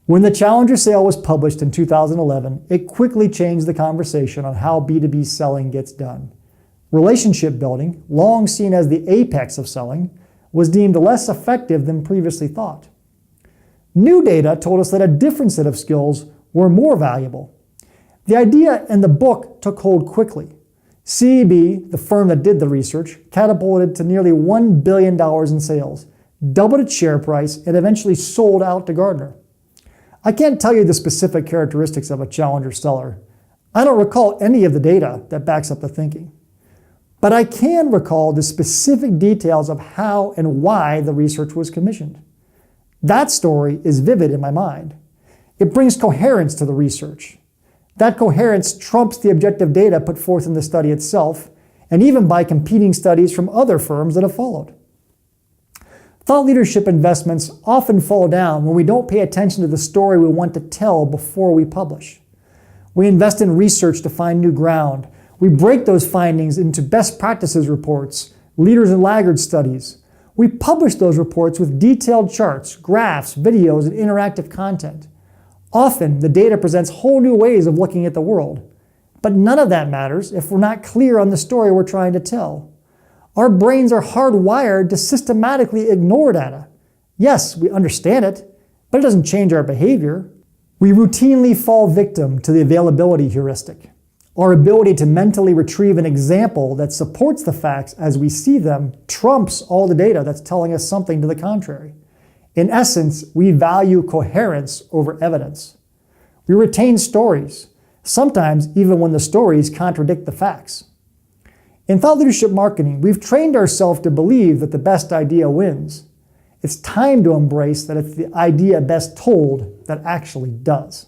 When the Challenger sale was published in 2011, it quickly changed the conversation on how B2B selling gets done. Relationship building, long seen as the apex of selling, was deemed less effective than previously thought. New data told us that a different set of skills were more valuable. The idea and the book took hold quickly. CEB, the firm that did the research, catapulted to nearly $1 billion in sales, doubled its share price, and eventually sold out to Gartner. I can't tell you the specific characteristics of a Challenger seller. I don't recall any of the data that backs up the thinking. But I can recall the specific details of how and why the research was commissioned. That story is vivid in my mind. It brings coherence to the research. That coherence trumps the objective data put forth in the study itself, and even by competing studies from other firms that have followed. Thought leadership investments often fall down when we don't pay attention to the story we want to tell before we publish. We invest in research to find new ground. We break those findings into best practices reports, leaders and laggards studies. We publish those reports with detailed charts, graphs, videos, and interactive content. Often, the data presents whole new ways of looking at the world. But none of that matters if we're not clear on the story we're trying to tell. Our brains are hardwired to systematically ignore data. Yes, we understand it, but it doesn't change our behavior. We routinely fall victim to the availability heuristic. Our ability to mentally retrieve an example that supports the facts as we see them trumps all the data that's telling us something to the contrary. In essence, we value coherence over evidence. We retain stories, sometimes even when the stories contradict the facts. In thought leadership marketing, we've trained ourselves to believe that the best idea wins. It's time to embrace that it's the idea best told that actually does.